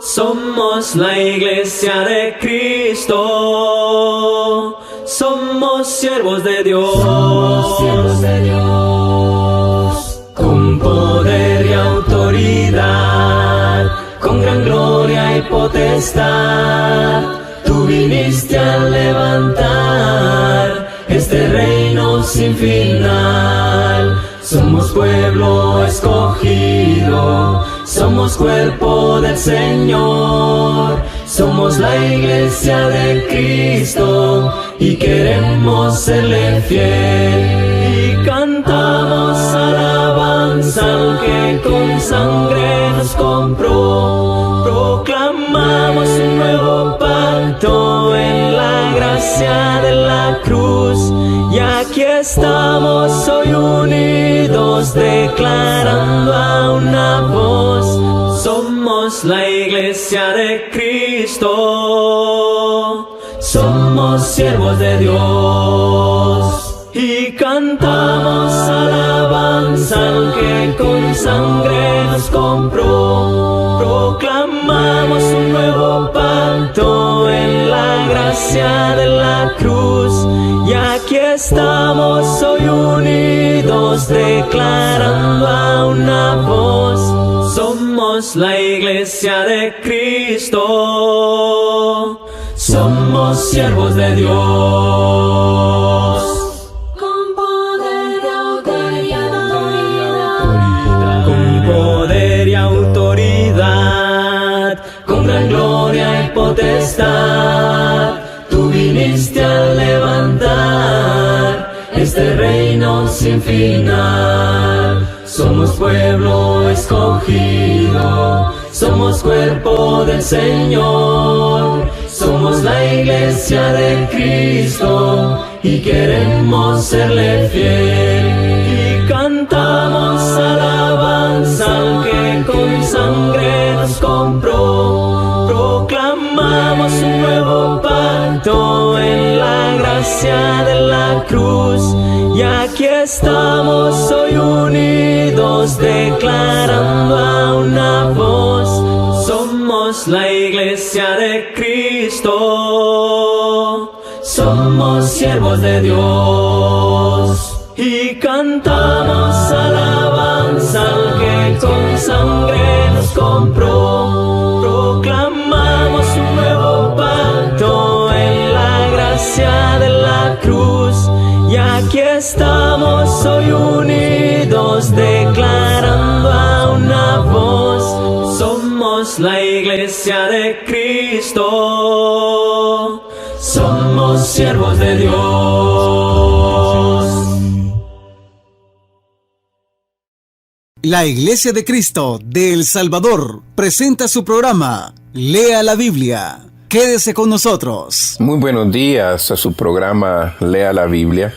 Somos la iglesia de Cristo, somos siervos de Dios, con poder y autoridad, con gran gloria y potestad. Tú viniste a levantar este reino sin final. Somos pueblo escogido, somos cuerpo del Señor, somos la iglesia de Cristo y queremos serle fiel. Y cantamos alabanza al que con sangre nos compró. Proclamamos un nuevo pacto en la gracia de la cruz. Y aquí estamos hoy unidos, declarando a una voz: somos la iglesia de Cristo, somos siervos de Dios. Y cantamos alabanza al que con sangre nos compró. Proclamamos un nuevo pacto en la gracia de la cruz. Y aquí estamos hoy unidos, declarando a una voz: somos la iglesia de Cristo, somos siervos de Dios. Con poder y autoridad, con gran gloria y potestad, tú viniste a levantar este reino sin final. Somos pueblo escogido, somos cuerpo del Señor, somos la iglesia de Cristo y queremos serle fiel. Y cantamos alabanza al que con sangre nos compró. Proclamamos un nuevo pacto en la gracia de la cruz. Y aquí estamos hoy unidos, declarando a una voz: somos la iglesia de Cristo, somos siervos de Dios. Y cantamos alabanza al que con sangre nos compró. Proclamamos un nuevo pacto en la gracia de la cruz. Y aquí estamos hoy unidos, declarando a una voz: somos la iglesia de Cristo, somos siervos de Dios. La Iglesia de Cristo de El Salvador presenta su programa Lea la Biblia. Quédese con nosotros. Muy buenos días a su programa Lea la Biblia.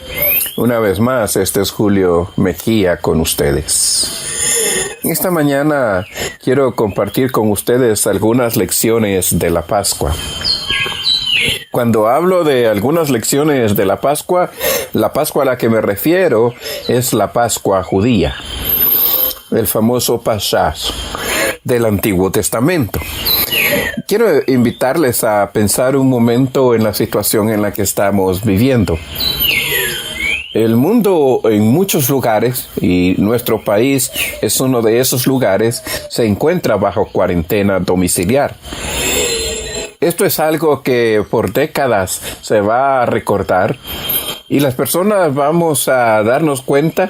Una vez más, este es Julio Mejía con ustedes. Esta mañana quiero compartir con ustedes algunas lecciones de la Pascua. Cuando hablo de algunas lecciones de la Pascua a la que me refiero es la Pascua judía, el famoso Pasá del Antiguo Testamento. Quiero invitarles a pensar un momento en la situación en la que estamos viviendo. El mundo en muchos lugares, y nuestro país es uno de esos lugares, se encuentra bajo cuarentena domiciliar. Esto es algo que por décadas se va a recordar y las personas vamos a darnos cuenta,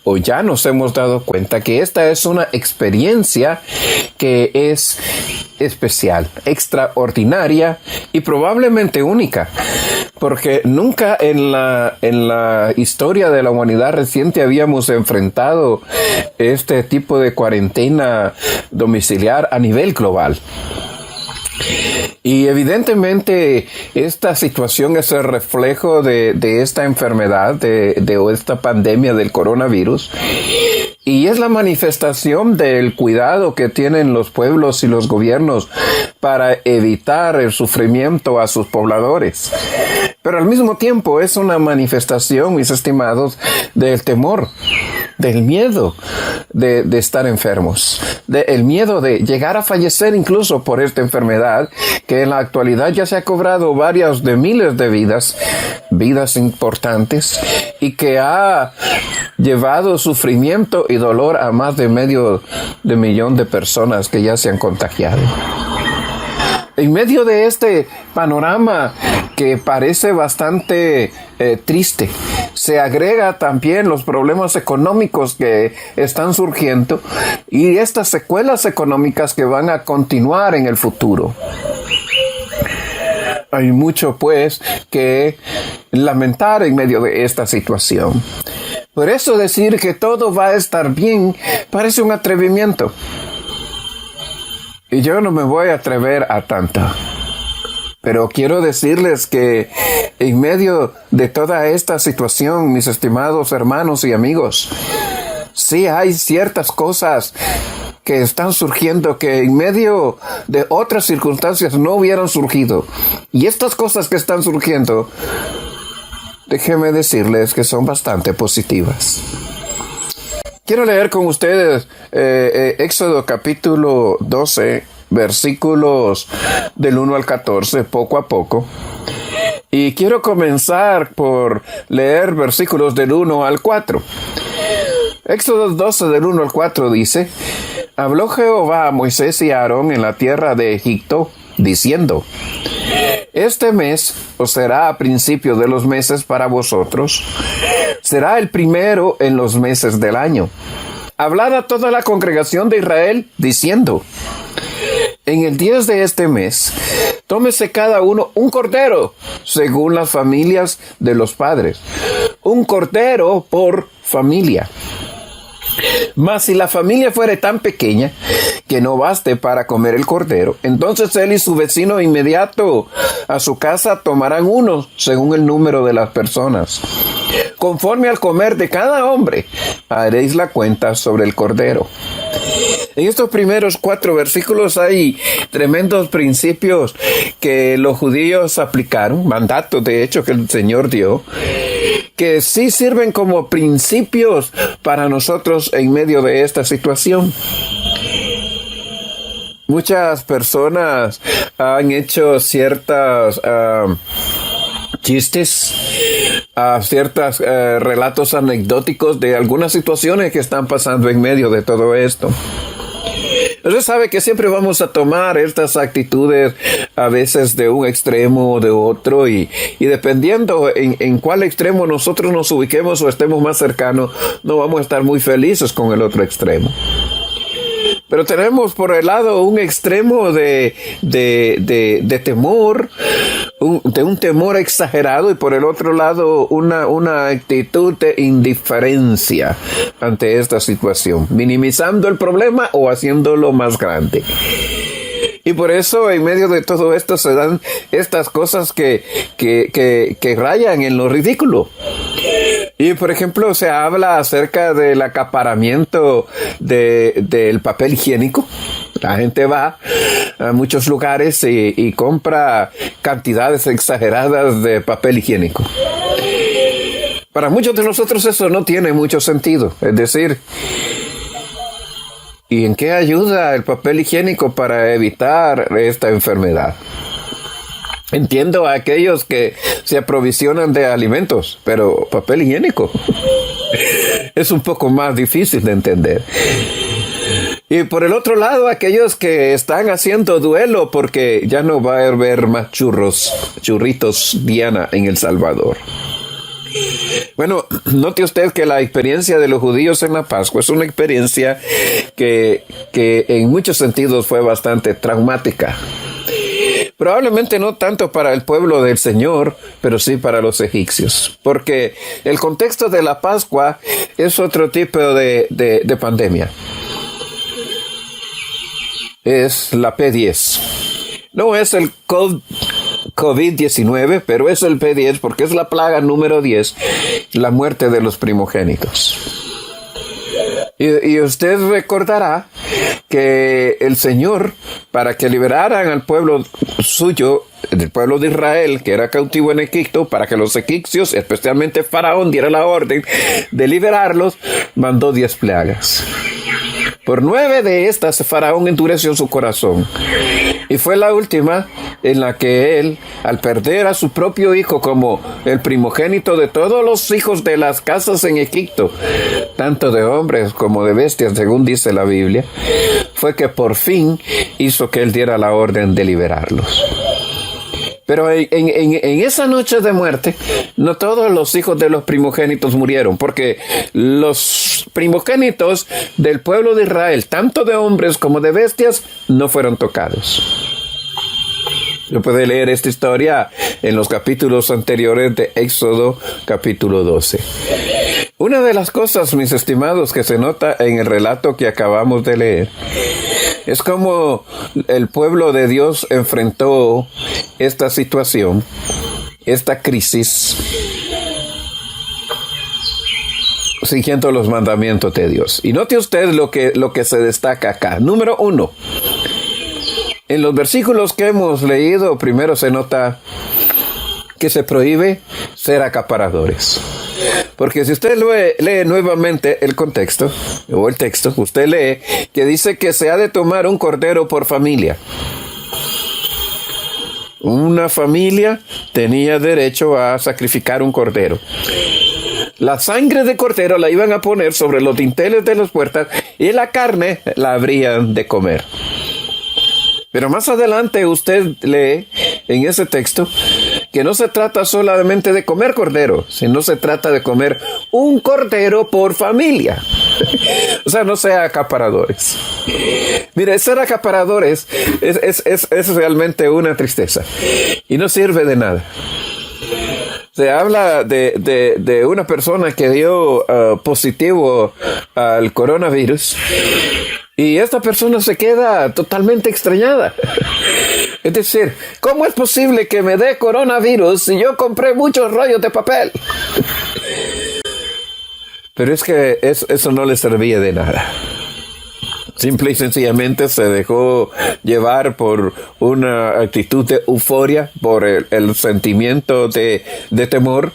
o ya nos hemos dado cuenta, que esta es una experiencia que es especial, extraordinaria y probablemente única, porque nunca en la historia de la humanidad reciente habíamos enfrentado este tipo de cuarentena domiciliar a nivel global. Y evidentemente esta situación es el reflejo de esta enfermedad, de esta pandemia del coronavirus, y es la manifestación del cuidado que tienen los pueblos y los gobiernos para evitar el sufrimiento a sus pobladores. Pero al mismo tiempo es una manifestación, mis estimados, del temor del miedo de estar enfermos, del miedo de llegar a fallecer incluso por esta enfermedad, que en la actualidad ya se ha cobrado varias de miles de vidas importantes, y que ha llevado sufrimiento y dolor a más de medio de millón de personas que ya se han contagiado. En medio de este panorama que parece bastante triste, se agrega también los problemas económicos que están surgiendo y estas secuelas económicas que van a continuar en el futuro. Hay mucho, pues, que lamentar en medio de esta situación. Por eso decir que todo va a estar bien parece un atrevimiento. Y yo no me voy a atrever a tanto. Pero quiero decirles que en medio de toda esta situación, mis estimados hermanos y amigos, sí hay ciertas cosas que están surgiendo que en medio de otras circunstancias no hubieran surgido. Y estas cosas que están surgiendo, déjenme decirles que son bastante positivas. Quiero leer con ustedes Éxodo capítulo 12, versículos del 1 al 14, poco a poco. Y quiero comenzar por leer versículos del 1 al 4. Éxodo 12 del 1 al 4 dice: Habló Jehová a Moisés y a Aarón en la tierra de Egipto, diciendo: Este mes os será a principio de los meses para vosotros, será el primero en los meses del año. Hablad a toda la congregación de Israel, diciendo: En el 10 de este mes, tómese cada uno un cordero, según las familias de los padres, un cordero por familia. Mas si la familia fuere tan pequeña que no baste para comer el cordero, entonces él y su vecino inmediato a su casa tomarán uno según el número de las personas. Conforme al comer de cada hombre, haréis la cuenta sobre el cordero. En estos primeros 4 versículos hay tremendos principios que los judíos aplicaron, mandatos de hecho que el Señor dio, que sí sirven como principios para nosotros en medio de esta situación. Muchas personas han hecho ciertas chistes, ciertos relatos anecdóticos de algunas situaciones que están pasando en medio de todo esto. Usted sabe que siempre vamos a tomar estas actitudes a veces de un extremo o de otro y dependiendo en cuál extremo nosotros nos ubiquemos o estemos más cercanos, no vamos a estar muy felices con el otro extremo. Pero tenemos por el lado un extremo de temor, de un temor exagerado, y por el otro lado una actitud de indiferencia ante esta situación, minimizando el problema o haciéndolo más grande. Y por eso en medio de todo esto se dan estas cosas que rayan en lo ridículo. Y por ejemplo se habla acerca del acaparamiento del papel higiénico. La gente va a muchos lugares y compra cantidades exageradas de papel higiénico. Para muchos de nosotros eso no tiene mucho sentido. Es decir, ¿y en qué ayuda el papel higiénico para evitar esta enfermedad? Entiendo a aquellos que se aprovisionan de alimentos, pero papel higiénico es un poco más difícil de entender. Y por el otro lado, aquellos que están haciendo duelo porque ya no va a haber más churritos Diana en El Salvador. Bueno, note usted que la experiencia de los judíos en la Pascua es una experiencia que en muchos sentidos fue bastante traumática. Probablemente no tanto para el pueblo del Señor, pero sí para los egipcios. Porque el contexto de la Pascua es otro tipo de pandemia. Es la P10. No es el COVID-19, pero es el P10 porque es la plaga número 10, la muerte de los primogénitos. Y usted recordará que el Señor, para que liberaran al pueblo suyo del pueblo de Israel, que era cautivo en Egipto, para que los egipcios, especialmente Faraón, diera la orden de liberarlos, mandó 10 plagas. Por 9 de estas, Faraón endureció su corazón. Y fue la última en la que él, al perder a su propio hijo como el primogénito de todos los hijos de las casas en Egipto, tanto de hombres como de bestias, según dice la Biblia, fue que por fin hizo que él diera la orden de liberarlos. Pero en esa noche de muerte, no todos los hijos de los primogénitos murieron, porque los primogénitos del pueblo de Israel, tanto de hombres como de bestias, no fueron tocados. Yo puedo leer esta historia en los capítulos anteriores de Éxodo, capítulo 12. Una de las cosas, mis estimados, que se nota en el relato que acabamos de leer, es cómo el pueblo de Dios enfrentó esta situación, esta crisis, siguiendo los mandamientos de Dios. Y note usted lo que se destaca acá. Número 1. En los versículos que hemos leído, primero se nota que se prohíbe ser acaparadores. Porque si usted lee nuevamente el contexto, o el texto, usted lee que dice que se ha de tomar un cordero por familia. Una familia tenía derecho a sacrificar un cordero. La sangre de cordero la iban a poner sobre los dinteles de las puertas y la carne la habrían de comer. Pero más adelante usted lee en ese texto que no se trata solamente de comer cordero, sino se trata de comer un cordero por familia. O sea, no sea acaparadores. Mire, ser acaparadores es realmente una tristeza y no sirve de nada. Se habla de una persona que dio positivo al coronavirus y esta persona se queda totalmente extrañada. Es decir, ¿cómo es posible que me dé coronavirus si yo compré muchos rollos de papel? Pero es que eso no le servía de nada. Simple y sencillamente se dejó llevar por una actitud de euforia, por el sentimiento de temor,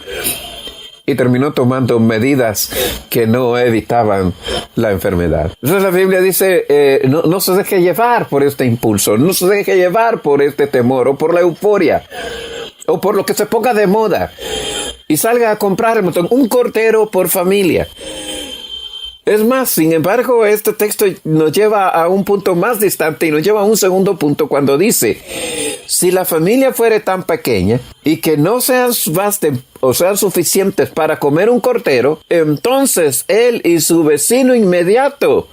y terminó tomando medidas que no evitaban la enfermedad. Entonces la Biblia dice, no se deje llevar por este impulso, no se deje llevar por este temor o por la euforia o por lo que se ponga de moda y salga a comprar un cordero por familia. Es más, sin embargo, este texto nos lleva a un punto más distante y nos lleva a un segundo punto cuando dice, si la familia fuere tan pequeña y que no basten o sean suficientes para comer un cordero, entonces él y su vecino inmediato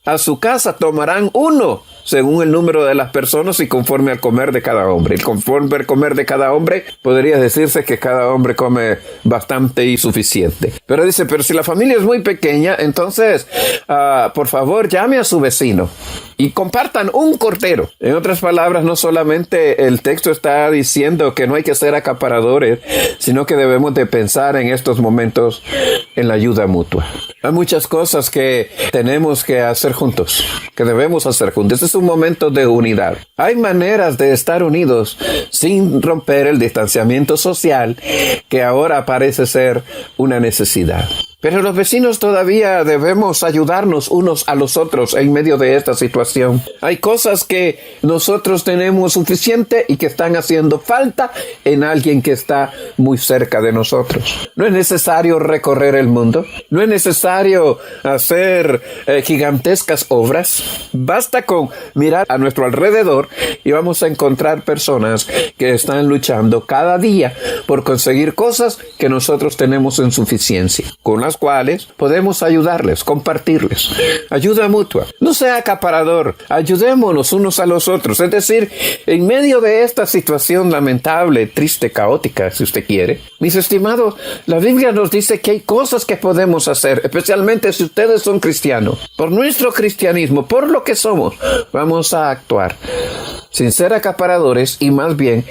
a su casa tomarán uno, según el número de las personas y conforme al comer de cada hombre. Y conforme al comer de cada hombre, podría decirse que cada hombre come bastante y suficiente. Pero dice, pero si la familia es muy pequeña, entonces, por favor, llame a su vecino y compartan un cordero. En otras palabras, no solamente el texto está diciendo que no hay que ser acaparadores, sino que debemos de pensar en estos momentos en la ayuda mutua. Hay muchas cosas que tenemos que hacer juntos, que debemos hacer juntos. Este es un momento de unidad. Hay maneras de estar unidos sin romper el distanciamiento social que ahora parece ser una necesidad. Pero los vecinos todavía debemos ayudarnos unos a los otros en medio de esta situación. Hay cosas que nosotros tenemos suficiente y que están haciendo falta en alguien que está muy cerca de nosotros. No es necesario recorrer el mundo. No es necesario hacer gigantescas obras. Basta con mirar a nuestro alrededor y vamos a encontrar personas que están luchando cada día por conseguir cosas que nosotros tenemos en suficiencia, con las cuales podemos ayudarles, compartirles. Ayuda mutua. No sea acaparador. Ayudémonos unos a los otros. Es decir, en medio de esta situación lamentable, triste, caótica, si usted quiere, mis estimados, la Biblia nos dice que hay cosas que podemos hacer, especialmente si ustedes son cristianos. Por nuestro cristianismo, por lo que somos, vamos a actuar sin ser acaparadores y más bien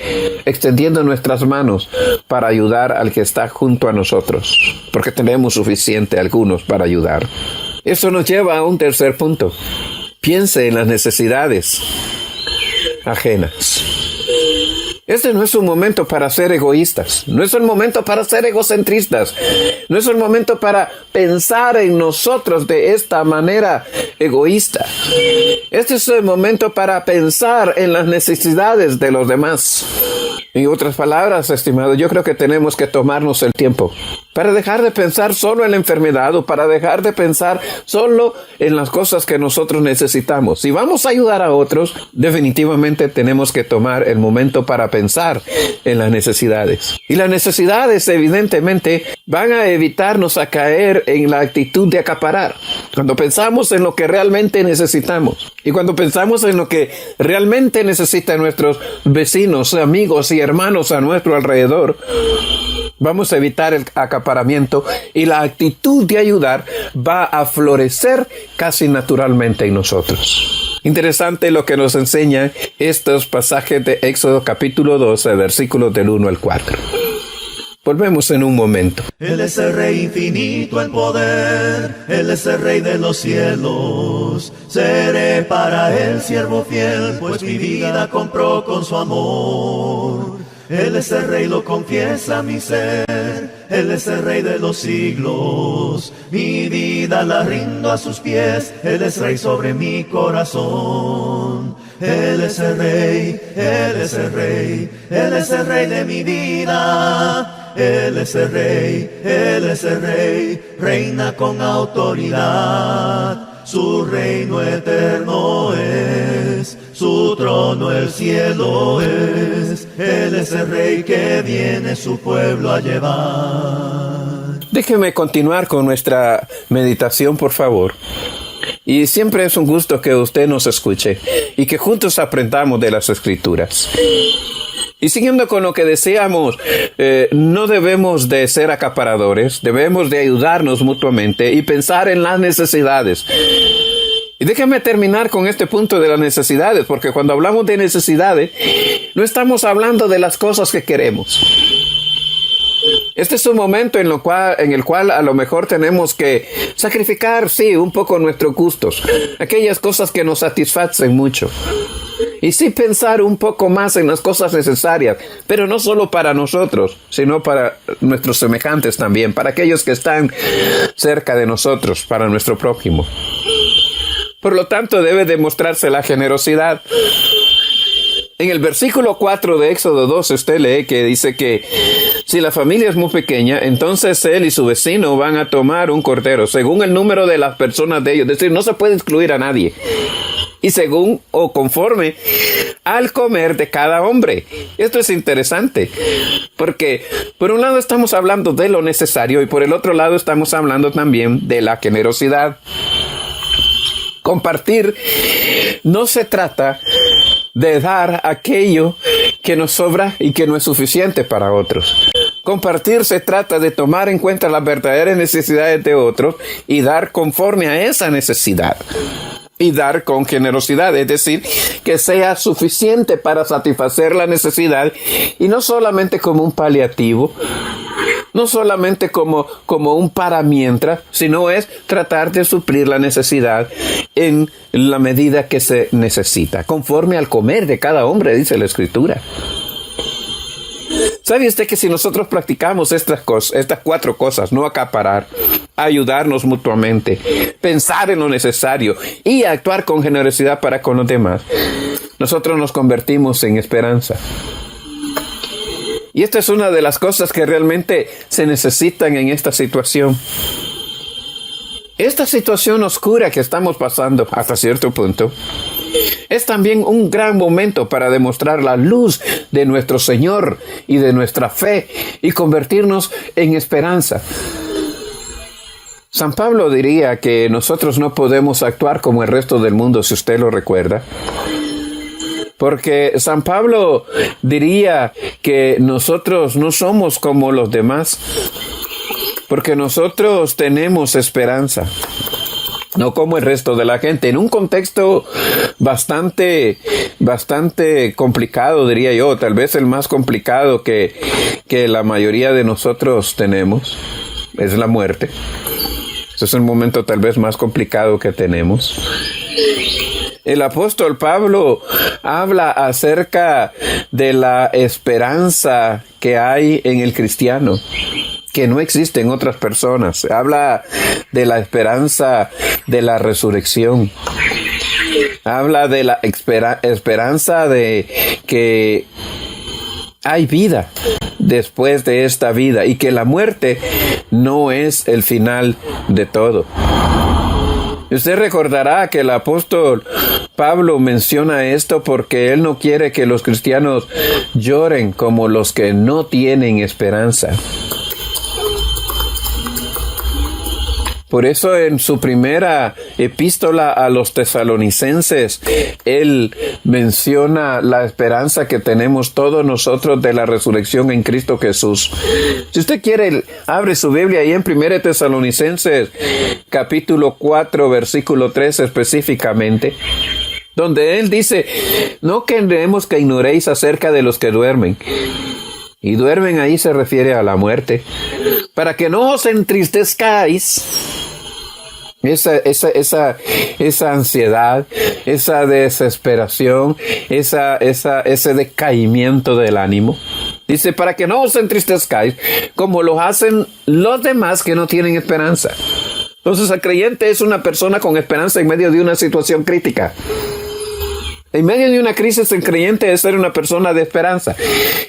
extendiendo nuestras manos para ayudar al que está junto a nosotros, porque tenemos suficiente algunos para ayudar. Eso nos lleva a un tercer punto. Piense en las necesidades ajenas. Este no es un momento para ser egoístas, no es un momento para ser egocentristas, no es un momento para pensar en nosotros de esta manera egoísta. Este es el momento para pensar en las necesidades de los demás. En otras palabras, estimado, yo creo que tenemos que tomarnos el tiempo para dejar de pensar solo en la enfermedad o para dejar de pensar solo en las cosas que nosotros necesitamos. Si vamos a ayudar a otros, definitivamente tenemos que tomar el momento para pensar en las necesidades. Y las necesidades, evidentemente, van a evitarnos a caer en la actitud de acaparar. Cuando pensamos en lo que realmente necesitamos y cuando pensamos en lo que realmente necesitan nuestros vecinos, amigos y hermanos a nuestro alrededor, vamos a evitar el acaparamiento y la actitud de ayudar va a florecer casi naturalmente en nosotros. Interesante lo que nos enseñan estos pasajes de Éxodo capítulo 12, versículos del 1 al 4. Volvemos en un momento. Él es el Rey infinito en poder, Él es el Rey de los cielos. Seré para Él siervo fiel, pues mi vida compró con su amor. Él es el Rey, lo confiesa mi ser, Él es el Rey de los siglos. Mi vida la rindo a sus pies, Él es Rey sobre mi corazón. Él es el Rey, Él es el Rey, Él es el Rey de mi vida. Él es el Rey, Él es el Rey, reina con autoridad. Su reino eterno es, su trono el cielo es. Él es el Rey que viene su pueblo a llevar. Déjeme continuar con nuestra meditación, por favor. Y siempre es un gusto que usted nos escuche y que juntos aprendamos de las Escrituras. Y siguiendo con lo que decíamos, no debemos de ser acaparadores, debemos de ayudarnos mutuamente y pensar en las necesidades. Y déjame terminar con este punto de las necesidades, porque cuando hablamos de necesidades, no estamos hablando de las cosas que queremos. Este es un momento en el cual a lo mejor tenemos que sacrificar, sí, un poco nuestros gustos, aquellas cosas que nos satisfacen mucho. Y sí pensar un poco más en las cosas necesarias, pero no solo para nosotros, sino para nuestros semejantes también, para aquellos que están cerca de nosotros, para nuestro prójimo. Por lo tanto, debe demostrarse la generosidad. En el versículo 4 de Éxodo 2, usted lee que dice que si la familia es muy pequeña, entonces él y su vecino van a tomar un cordero, según el número de las personas de ellos. Es decir, no se puede excluir a nadie. Y según o conforme al comer de cada hombre. Esto es interesante, porque por un lado estamos hablando de lo necesario y por el otro lado estamos hablando también de la generosidad. Compartir no se trata de dar aquello que nos sobra y que no es suficiente para otros. Compartir se trata de tomar en cuenta las verdaderas necesidades de otros y dar conforme a esa necesidad. Y dar con generosidad, es decir, que sea suficiente para satisfacer la necesidad y no solamente como un paliativo, no solamente como un para mientras, sino es tratar de suplir la necesidad en la medida que se necesita, conforme al comer de cada hombre, dice la Escritura. ¿Sabe usted que si nosotros practicamos estas 4 cosas, no acaparar, ayudarnos mutuamente, pensar en lo necesario y actuar con generosidad para con los demás, nosotros nos convertimos en esperanza? Y esta es una de las cosas que realmente se necesitan en esta situación. Esta situación oscura que estamos pasando hasta cierto punto es también un gran momento para demostrar la luz de nuestro Señor y de nuestra fe y convertirnos en esperanza. San Pablo diría que nosotros no podemos actuar como el resto del mundo, si usted lo recuerda. Porque San Pablo diría que nosotros no somos como los demás, porque nosotros tenemos esperanza, no como el resto de la gente, en un contexto bastante complicado, diría yo, tal vez el más complicado que la mayoría de nosotros tenemos, es la muerte. Ese es el momento tal vez más complicado que tenemos. El apóstol Pablo habla acerca de la esperanza que hay en el cristiano, que no existe en otras personas. Habla de la esperanza de la resurrección. Habla de la esperanza de que hay vida después de esta vida y que la muerte no es el final de todo. Usted recordará que el apóstol Pablo menciona esto porque él no quiere que los cristianos lloren como los que no tienen esperanza. Por eso en su primera epístola a los tesalonicenses, él menciona la esperanza que tenemos todos nosotros de la resurrección en Cristo Jesús. Si usted quiere, abre su Biblia ahí en 1 Tesalonicenses, capítulo 4, versículo 3 específicamente, donde él dice, no queremos que ignoréis acerca de los que duermen. Y duermen ahí se refiere a la muerte, para que no os entristezcáis. Esa ansiedad, esa desesperación, ese decaimiento del ánimo. Dice, para que no os entristezcáis, como lo hacen los demás que no tienen esperanza. Entonces el creyente es una persona con esperanza en medio de una situación crítica. En medio de una crisis, el creyente es ser una persona de esperanza.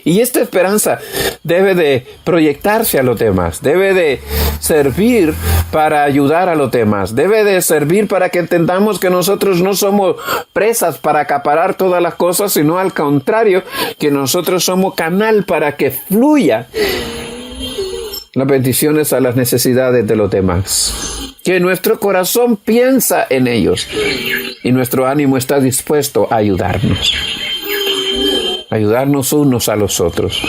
Y esta esperanza debe de proyectarse a los demás. Debe de servir para ayudar a los demás. Debe de servir para que entendamos que nosotros no somos presas para acaparar todas las cosas, sino al contrario, que nosotros somos canal para que fluya las bendiciones a las necesidades de los demás. Que nuestro corazón piensa en ellos y nuestro ánimo está dispuesto a ayudarnos unos a los otros.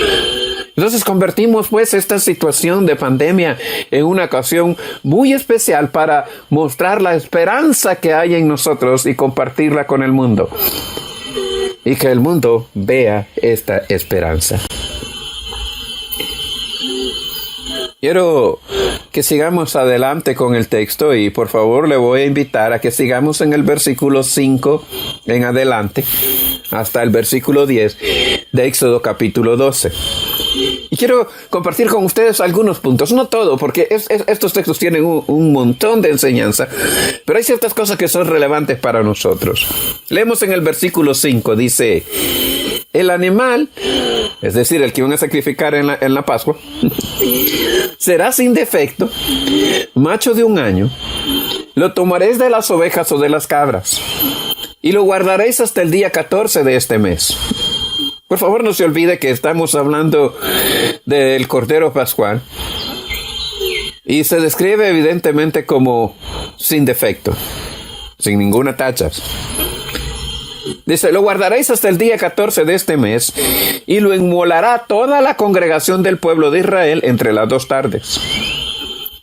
Entonces convertimos pues esta situación de pandemia en una ocasión muy especial para mostrar la esperanza que hay en nosotros y compartirla con el mundo. Y que el mundo vea esta esperanza. Quiero que sigamos adelante con el texto y por favor le voy a invitar a que sigamos en el versículo 5 en adelante hasta el versículo 10 de Éxodo capítulo 12. Y quiero compartir con ustedes algunos puntos, no todo, porque estos textos tienen un montón de enseñanza, pero hay ciertas cosas que son relevantes para nosotros. Leemos en el versículo 5, dice, el animal, es decir, el que van a sacrificar en la Pascua, será sin defecto, macho de 1 año, lo tomaréis de las ovejas o de las cabras, y lo guardaréis hasta el día 14 de este mes. Por favor, no se olvide que estamos hablando del Cordero Pascual, y se describe evidentemente como sin defecto, sin ninguna tacha. Dice, lo guardaréis hasta el día 14 de este mes, y lo inmolará toda la congregación del pueblo de Israel entre las 2 tardes.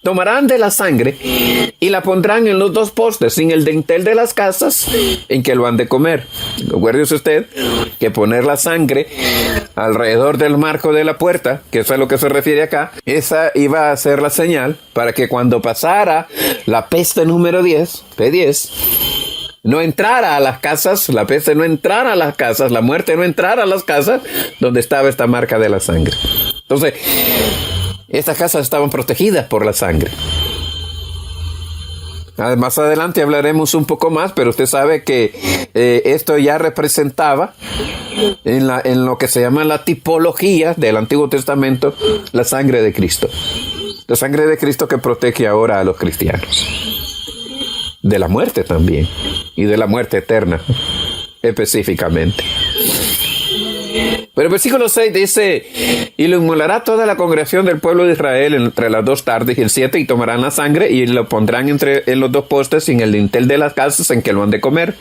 Tomarán de la sangre y la pondrán en los 2 postes, en el dintel de las casas en que lo han de comer. Recuérdese usted que poner la sangre alrededor del marco de la puerta, que eso es a lo que se refiere acá, esa iba a ser la señal para que cuando pasara la peste número 10, P10, no entrara a las casas, la peste no entrara a las casas, la muerte no entrara a las casas donde estaba esta marca de la sangre. Entonces, estas casas estaban protegidas por la sangre. Más adelante hablaremos un poco más, pero usted sabe que esto ya representaba en lo que se llama la tipología del Antiguo Testamento, la sangre de Cristo. La sangre de Cristo que protege ahora a los cristianos. De la muerte también, y de la muerte eterna, específicamente. Pero el versículo 6 dice, y lo inmolará toda la congregación del pueblo de Israel entre las 2 tardes y el 7, y tomarán la sangre y lo pondrán en los 2 postes y en el dintel de las casas en que lo han de comer.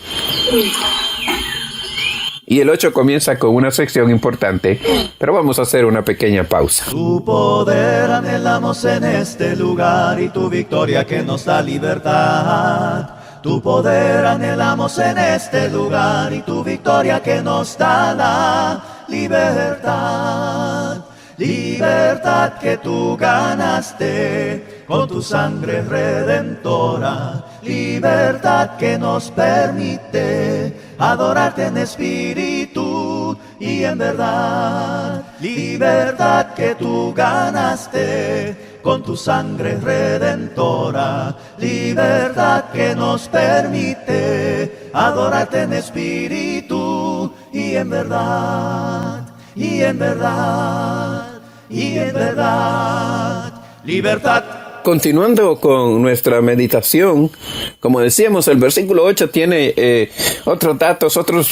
Y el 8 comienza con una sección importante, pero vamos a hacer una pequeña pausa. Tu poder anhelamos en este lugar y tu victoria que nos da libertad. Tu poder anhelamos en este lugar y tu victoria que nos da la libertad. Libertad que tú ganaste con tu sangre redentora. libertad que nos permite adorarte en espíritu y en verdad, libertad que tú ganaste con tu sangre redentora, libertad que nos permite adorarte en espíritu y en verdad, y en verdad, y en verdad, libertad. Continuando con nuestra meditación, como decíamos, el versículo 8 tiene otros datos, otros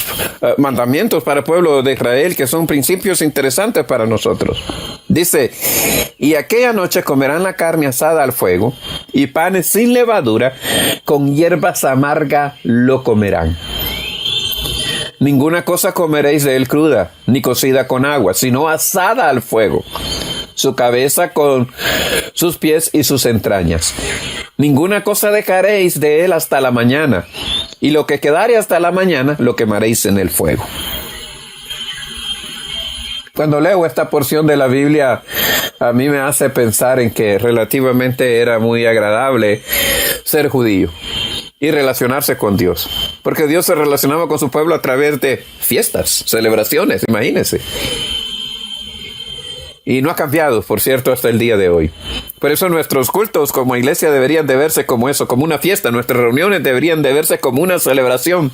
mandamientos para el pueblo de Israel que son principios interesantes para nosotros. Dice, y aquella noche comerán la carne asada al fuego y panes sin levadura, con hierbas amargas lo comerán. Ninguna cosa comeréis de él cruda, ni cocida con agua, sino asada al fuego. Su cabeza con sus pies y sus entrañas. Ninguna cosa dejaréis de él hasta la mañana, y lo que quedare hasta la mañana lo quemaréis en el fuego. Cuando leo esta porción de la Biblia, a mí me hace pensar en que relativamente era muy agradable ser judío y relacionarse con Dios, porque Dios se relacionaba con su pueblo a través de fiestas, celebraciones, imagínense. Y no ha cambiado, por cierto, hasta el día de hoy. Por eso nuestros cultos como iglesia deberían de verse como eso, como una fiesta. Nuestras reuniones deberían de verse como una celebración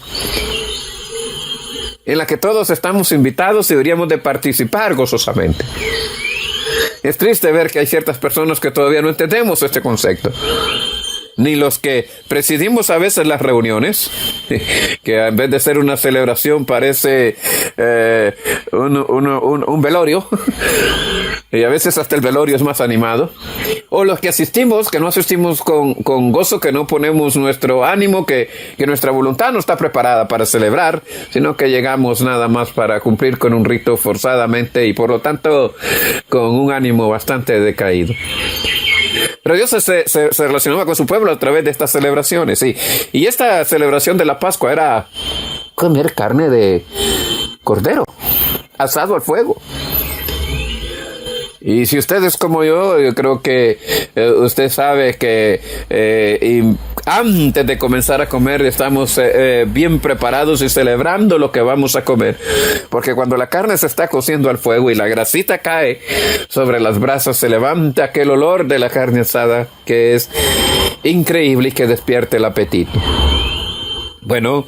en la que todos estamos invitados y deberíamos de participar gozosamente. Es triste ver que hay ciertas personas que todavía no entendemos este concepto. Ni los que presidimos a veces las reuniones, que en vez de ser una celebración parece un velorio, y a veces hasta el velorio es más animado. O los que asistimos, que no asistimos con gozo, que no ponemos nuestro ánimo, que nuestra voluntad no está preparada para celebrar, sino que llegamos nada más para cumplir con un rito forzadamente y por lo tanto con un ánimo bastante decaído. Pero Dios se relacionaba con su pueblo a través de estas celebraciones, sí. Y esta celebración de la Pascua era comer carne de cordero, asado al fuego. Y si usted es como yo creo que usted sabe que antes de comenzar a comer estamos bien preparados y celebrando lo que vamos a comer. Porque cuando la carne se está cociendo al fuego y la grasita cae sobre las brasas, se levanta aquel olor de la carne asada que es increíble y que despierta el apetito. Bueno,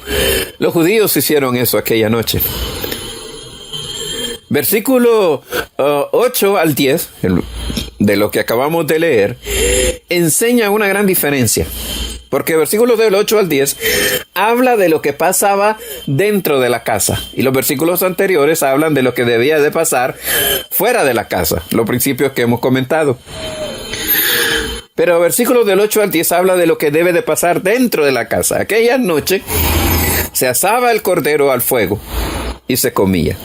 los judíos hicieron eso aquella noche. Versículo 8 al 10, de lo que acabamos de leer, enseña una gran diferencia. Porque versículos del 8 al 10 habla de lo que pasaba dentro de la casa. Y los versículos anteriores hablan de lo que debía de pasar fuera de la casa. Los principios que hemos comentado. Pero versículos del 8 al 10 habla de lo que debe de pasar dentro de la casa. Aquella noche se asaba el cordero al fuego y se comía.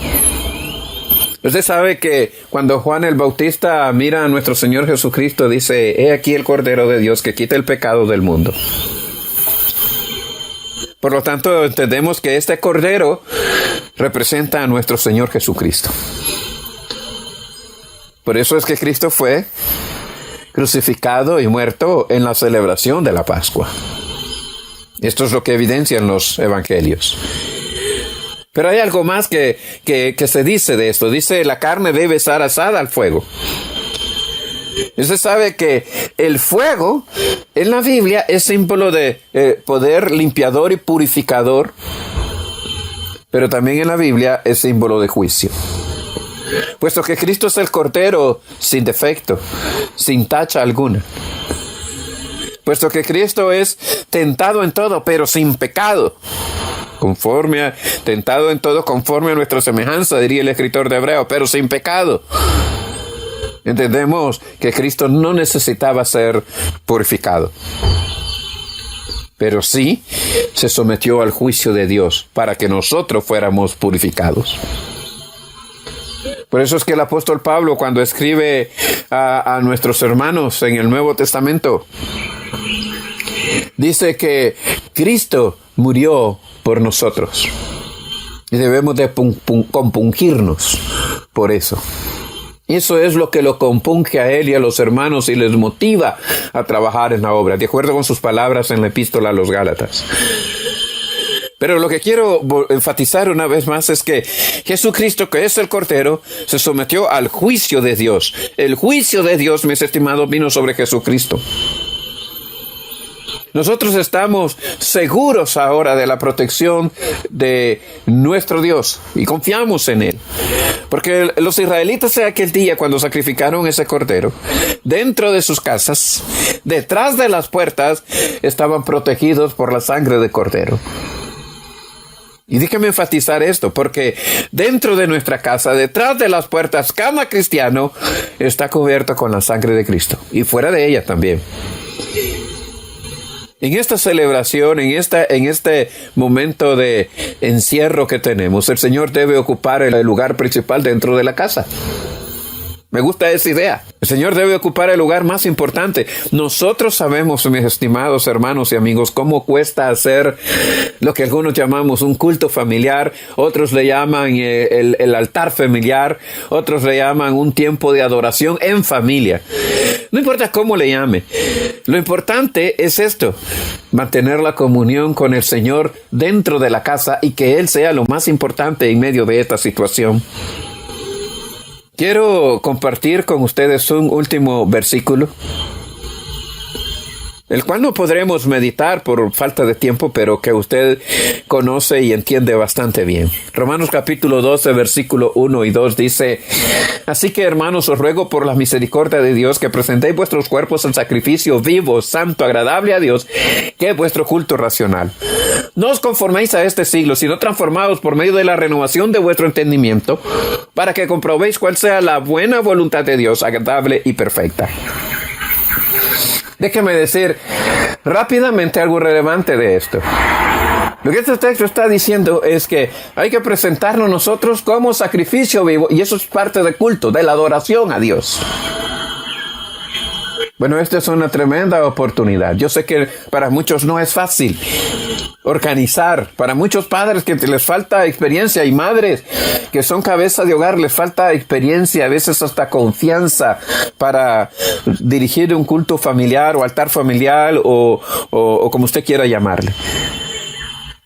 Usted sabe que cuando Juan el Bautista mira a nuestro Señor Jesucristo, dice, he aquí el Cordero de Dios que quita el pecado del mundo. Por lo tanto, entendemos que este Cordero representa a nuestro Señor Jesucristo. Por eso es que Cristo fue crucificado y muerto en la celebración de la Pascua. Esto es lo que evidencian los evangelios. Pero hay algo más que se dice de esto. Dice, la carne debe estar asada al fuego. Usted sabe que el fuego en la Biblia es símbolo de poder limpiador y purificador. Pero también en la Biblia es símbolo de juicio. Puesto que Cristo es el Cordero sin defecto, sin tacha alguna. Puesto que Cristo es tentado en todo, pero sin pecado. Tentado en todo conforme a nuestra semejanza, diría el escritor de Hebreo, pero sin pecado. Entendemos que Cristo no necesitaba ser purificado, pero sí se sometió al juicio de Dios para que nosotros fuéramos purificados. Por eso es que el apóstol Pablo, cuando escribe a nuestros hermanos en el Nuevo Testamento, dice que Cristo murió por nosotros y debemos de compungirnos por eso. Eso es lo que lo compunge a él y a los hermanos y les motiva a trabajar en la obra, de acuerdo con sus palabras en la epístola a los Gálatas. Pero lo que quiero enfatizar una vez más es que Jesucristo, que es el Cordero, se sometió al juicio de Dios. El juicio de Dios, mis estimados, vino sobre Jesucristo. Nosotros estamos seguros ahora de la protección de nuestro Dios y confiamos en Él. Porque los israelitas en aquel día, cuando sacrificaron ese cordero, dentro de sus casas, detrás de las puertas, estaban protegidos por la sangre del cordero. Y déjeme enfatizar esto, porque dentro de nuestra casa, detrás de las puertas, cada cristiano está cubierto con la sangre de Cristo. Y fuera de ella también. En esta celebración, en este momento de encierro que tenemos, el Señor debe ocupar el lugar principal dentro de la casa. Me gusta esa idea. El Señor debe ocupar el lugar más importante. Nosotros sabemos, mis estimados hermanos y amigos, cómo cuesta hacer lo que algunos llamamos un culto familiar, otros le llaman el altar familiar, otros le llaman un tiempo de adoración en familia. No importa cómo le llame. Lo importante es esto, mantener la comunión con el Señor dentro de la casa y que Él sea lo más importante en medio de esta situación. Quiero compartir con ustedes un último versículo, el cual no podremos meditar por falta de tiempo, pero que usted conoce y entiende bastante bien. Romanos capítulo 12, versículo 1 y 2 dice: Así que, hermanos, os ruego por la misericordia de Dios que presentéis vuestros cuerpos en sacrificio vivo, santo, agradable a Dios, que es vuestro culto racional. No os conforméis a este siglo, sino transformaos por medio de la renovación de vuestro entendimiento, para que comprobéis cuál sea la buena voluntad de Dios, agradable y perfecta. Déjeme decir rápidamente algo relevante de esto. Lo que este texto está diciendo es que hay que presentarnos nosotros como sacrificio vivo, y eso es parte del culto, de la adoración a Dios. Bueno, esta es una tremenda oportunidad. Yo sé que para muchos no es fácil organizar. Para muchos padres que les falta experiencia y madres que son cabeza de hogar les falta experiencia, a veces hasta confianza para dirigir un culto familiar o altar familiar o como usted quiera llamarle.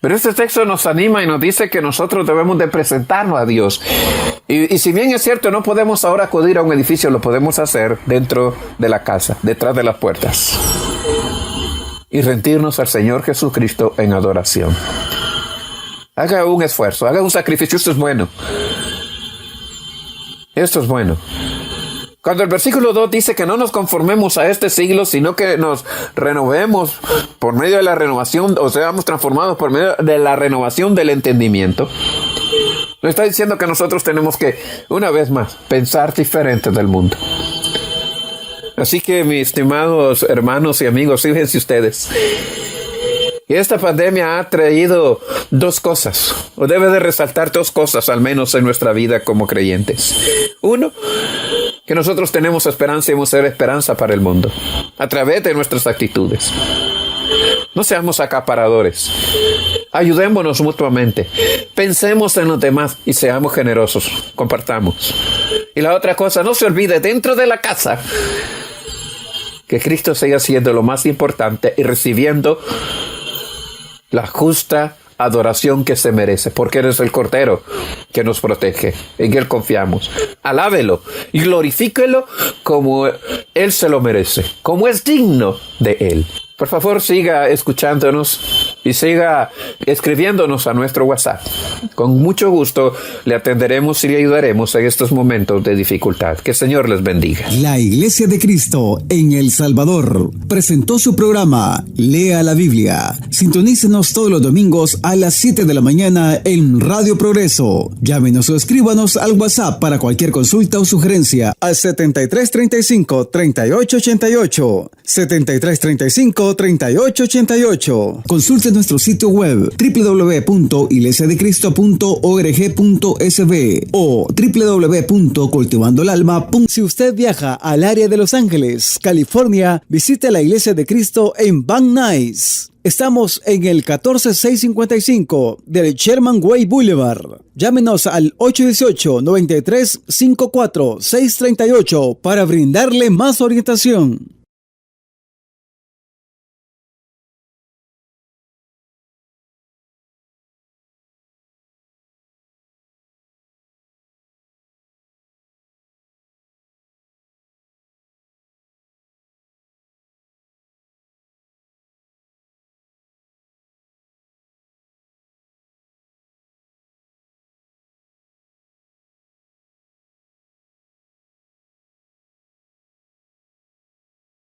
Pero este texto nos anima y nos dice que nosotros debemos de presentarnos a Dios. Y si bien es cierto, no podemos ahora acudir a un edificio, lo podemos hacer dentro de la casa, detrás de las puertas. Y rendirnos al Señor Jesucristo en adoración. Haga un esfuerzo, haga un sacrificio, esto es bueno. Esto es bueno. Cuando el versículo 2 dice que no nos conformemos a este siglo, sino que nos renovemos por medio de la renovación, o seamos transformados por medio de la renovación del entendimiento, nos está diciendo que nosotros tenemos que, una vez más, pensar diferente del mundo. Así que, mis estimados hermanos y amigos, fíjense ustedes, esta pandemia ha traído dos cosas, o debe de resaltar dos cosas, al menos en nuestra vida como creyentes. Uno, que nosotros tenemos esperanza y hemos de ser esperanza para el mundo, a través de nuestras actitudes. No seamos acaparadores. Ayudémonos mutuamente. Pensemos en los demás y seamos generosos. Compartamos. Y la otra cosa, no se olvide, dentro de la casa, que Cristo siga siendo lo más importante y recibiendo la justa adoración que se merece, porque Él es el Cordero que nos protege. En Él confiamos. Alábelo y glorifíquelo como Él se lo merece, como es digno de Él. Por favor, siga escuchándonos y siga escribiéndonos a nuestro WhatsApp. Con mucho gusto le atenderemos y le ayudaremos en estos momentos de dificultad. Que el Señor les bendiga. La Iglesia de Cristo en El Salvador presentó su programa Lea la Biblia. Sintonícenos todos los domingos a las 7 de la mañana en Radio Progreso. Llámenos o escríbanos al WhatsApp para cualquier consulta o sugerencia al 7335-3888. 7335-3888. Consulte nuestro sitio web www.iglesiadecristo.org.sb o www.cultivandolalma.com. Si usted viaja al área de Los Ángeles, California, visite la Iglesia de Cristo en Van Nuys. Estamos en el 14655 del Sherman Way Boulevard. Llámenos al 818-9354-638 para brindarle más orientación.